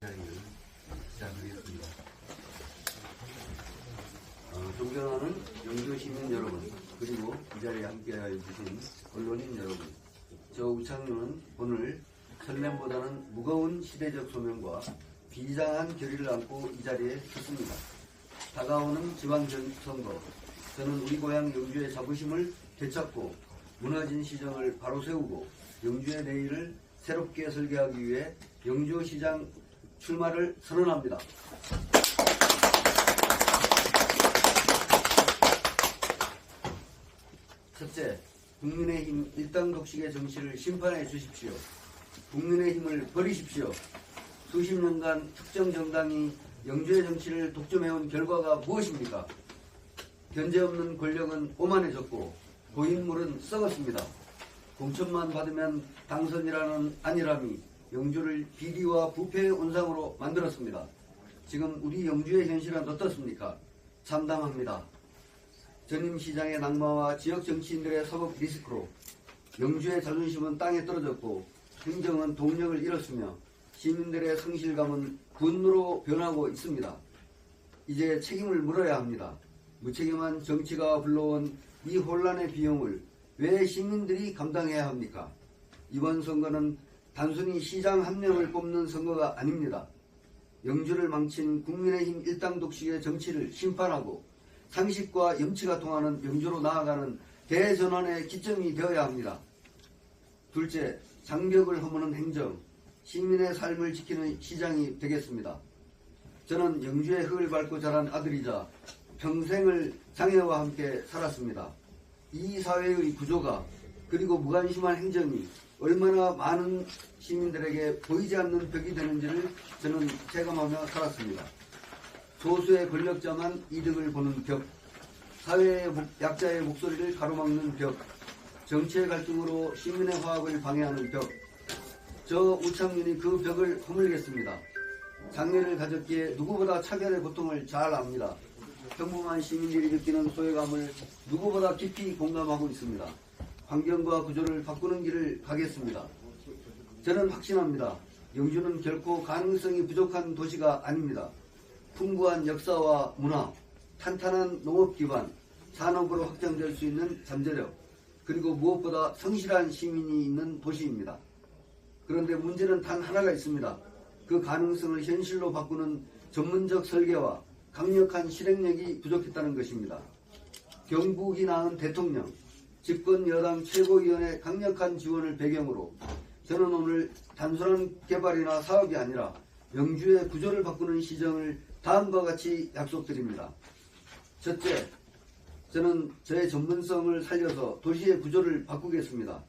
자리를 시작하겠습니다. 존경하는 영주 시민 여러분, 그리고 이 자리에 함께하여 주신 언론인 여러분, 저 우창윤은 오늘 설렘보다는 무거운 시대적 소명과 비장한 결의를 안고 이 자리에 섰습니다. 다가오는 지방선거, 저는 우리 고향 영주의 자부심을 되찾고 무너진 시정을 바로 세우고 영주의 내일을 새롭게 설계하기 위해 영주시장 출마를 선언합니다. 첫째, 국민의힘 일당 독식의 정치를 심판해 주십시오. 국민의힘을 버리십시오. 수십 년간 특정 정당이 영주의 정치를 독점해온 결과가 무엇입니까? 견제 없는 권력은 오만해졌고 고인물은 썩었습니다. 공천만 받으면 당선이라는 안일함이 영주를 비리와 부패의 온상으로 만들었습니다. 지금 우리 영주의 현실은 어떻습니까? 참담합니다. 전임 시장의 낙마와 지역 정치인들의 사법 리스크로 영주의 자존심은 땅에 떨어졌고 행정은 동력을 잃었으며 시민들의 성실감은 분노로 변하고 있습니다. 이제 책임을 물어야 합니다. 무책임한 정치가 불러온 이 혼란의 비용을 왜 시민들이 감당해야 합니까? 이번 선거는 단순히 시장 한 명을 뽑는 선거가 아닙니다. 영주를 망친 국민의힘 일당 독식의 정치를 심판하고 상식과 염치가 통하는 영주로 나아가는 대전환의 기점이 되어야 합니다. 둘째, 장벽을 허무는 행정, 시민의 삶을 지키는 시장이 되겠습니다. 저는 영주의 흙을 밟고 자란 아들이자 평생을 장애와 함께 살았습니다. 이 사회의 구조가 그리고 무관심한 행정이 얼마나 많은 시민들에게 보이지 않는 벽이 되는지를 저는 체감하며 살았습니다. 소수의 권력자만 이득을 보는 벽, 사회의 약자의 목소리를 가로막는 벽, 정치의 갈등으로 시민의 화합을 방해하는 벽, 저 우창윤이 그 벽을 허물겠습니다. 장애를 가졌기에 누구보다 차별의 고통을 잘 압니다. 평범한 시민들이 느끼는 소외감을 누구보다 깊이 공감하고 있습니다. 환경과 구조를 바꾸는 길을 가겠습니다. 저는 확신합니다. 영주는 결코 가능성이 부족한 도시가 아닙니다. 풍부한 역사와 문화, 탄탄한 농업 기반, 산업으로 확장될 수 있는 잠재력, 그리고 무엇보다 성실한 시민이 있는 도시입니다. 그런데 문제는 단 하나가 있습니다. 그 가능성을 현실로 바꾸는 전문적 설계와 강력한 실행력이 부족했다는 것입니다. 경북이 낳은 대통령, 집권 여당 최고위원회 강력한 지원을 배경으로 저는 오늘 단순한 개발이나 사업이 아니라 영주의 구조를 바꾸는 시정을 다음과 같이 약속드립니다. 첫째, 저는 저의 전문성을 살려서 도시의 구조를 바꾸겠습니다.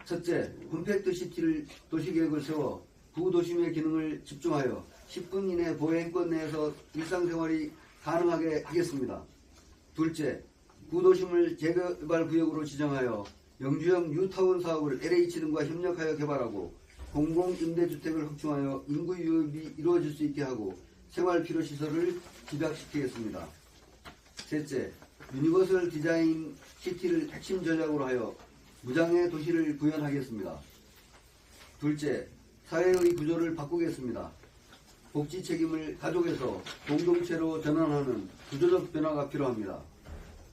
첫째, 컴팩트 시티를 도시계획을 세워 구도심의 기능을 집중하여 10분 이내 보행권 내에서 일상생활이 가능하게 하겠습니다. 둘째, 구도심을 재개발 구역으로 지정하여 영주형 뉴타운 사업을 LH 등과 협력하여 개발하고 공공임대주택을 확충하여 인구 유입이 이루어질 수 있게 하고 생활필요시설을 집약시키겠습니다. 셋째, 유니버설 디자인 시티를 핵심 전략으로 하여 무장애 도시를 구현하겠습니다. 둘째, 사회의 구조를 바꾸겠습니다. 복지 책임을 가족에서 공동체로 전환하는 구조적 변화가 필요합니다.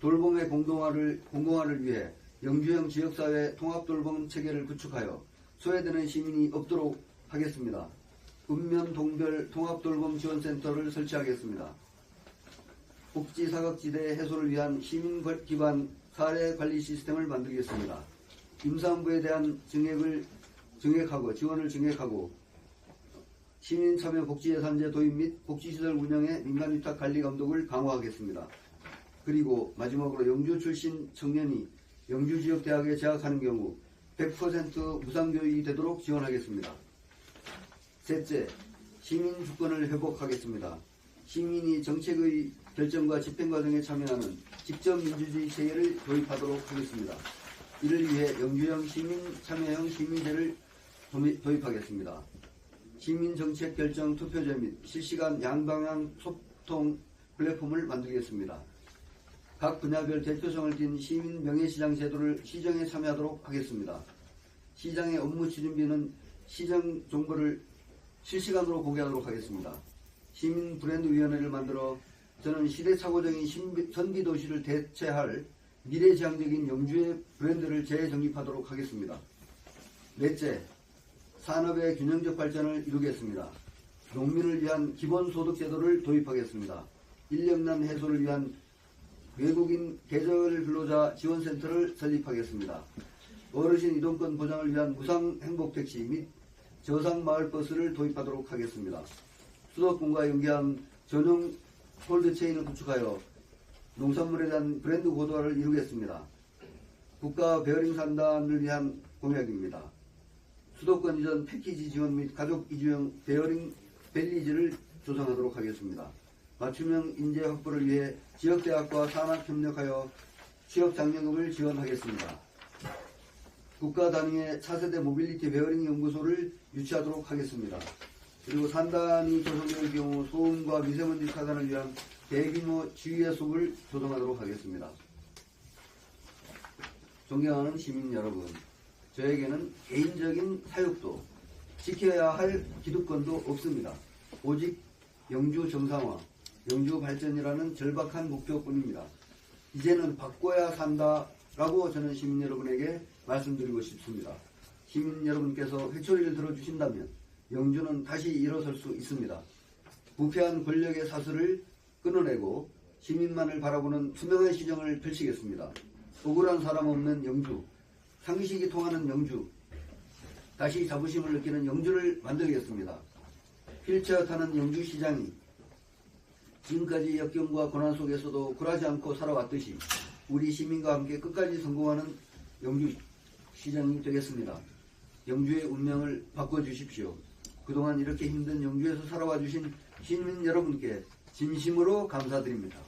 돌봄의 공공화를 위해 영주형 지역사회 통합돌봄 체계를 구축하여 소외되는 시민이 없도록 하겠습니다. 읍면 동별 통합돌봄 지원센터를 설치하겠습니다. 복지 사각지대 해소를 위한 시민 기반 사례 관리 시스템을 만들겠습니다. 임산부에 대한 지원을 증액하고 시민 참여 복지 예산제 도입 및 복지시설 운영의 민간위탁 관리 감독을 강화하겠습니다. 그리고 마지막으로 영주 출신 청년이 영주지역대학에 재학하는 경우 100% 무상교육이 되도록 지원하겠습니다. 셋째, 시민 주권을 회복하겠습니다. 시민이 정책의 결정과 집행 과정에 참여하는 직접 민주주의 체계를 도입하도록 하겠습니다. 이를 위해 영주형 시민 참여형 시민제를 도입하겠습니다. 시민정책 결정 투표제 및 실시간 양방향 소통 플랫폼을 만들겠습니다. 각 분야별 대표성을 띤 시민 명예시장 제도를 시정에 참여하도록 하겠습니다. 시장의 업무 추진비는 시정 실시간으로 공개하도록 하겠습니다. 시민 브랜드 위원회를 만들어 저는 시대착오적인 선비도시를 대체할 미래지향적인 영주의 브랜드를 재정립하도록 하겠습니다. 넷째, 산업의 균형적 발전을 이루겠습니다. 농민을 위한 기본소득제도를 도입하겠습니다. 인력난 해소를 위한 외국인 계절 근로자 지원센터를 설립하겠습니다. 어르신 이동권 보장을 위한 무상행복택시 및 저상마을버스를 도입하도록 하겠습니다. 수도권과 연계한 전용 콜드체인을 구축하여 농산물에 대한 브랜드 고도화를 이루겠습니다. 국가 베어링 산단을 위한 공약입니다. 수도권 이전 패키지 지원 및 가족 이주형 베어링 밸리지를 조성하도록 하겠습니다. 맞춤형 인재 확보를 위해 지역대학과 산학 협력하여 취업 장려금을 지원하겠습니다. 국가 단위의 차세대 모빌리티 베어링 연구소를 유치하도록 하겠습니다. 그리고 산단이 조성될 경우 소음과 미세먼지 차단을 위한 대규모 지휘예속을 조성하도록 하겠습니다. 존경하는 시민 여러분, 저에게는 개인적인 사육도 지켜야 할 기득권도 없습니다. 오직 영주 정상화, 영주 발전이라는 절박한 목표뿐입니다. 이제는 바꿔야 산다라고 저는 시민 여러분에게 말씀드리고 싶습니다. 시민 여러분께서 회초리를 들어주신다면 영주는 다시 일어설 수 있습니다. 부패한 권력의 사슬을 끊어내고 시민만을 바라보는 투명한 시정을 펼치겠습니다. 억울한 사람 없는 영주, 상식이 통하는 영주, 다시 자부심을 느끼는 영주를 만들겠습니다. 휠체어 타는 영주시장이 지금까지 역경과 고난 속에서도 굴하지 않고 살아왔듯이 우리 시민과 함께 끝까지 성공하는 영주시장이 되겠습니다. 영주의 운명을 바꿔주십시오. 그동안 이렇게 힘든 영주에서 살아와 주신 시민 여러분께 진심으로 감사드립니다.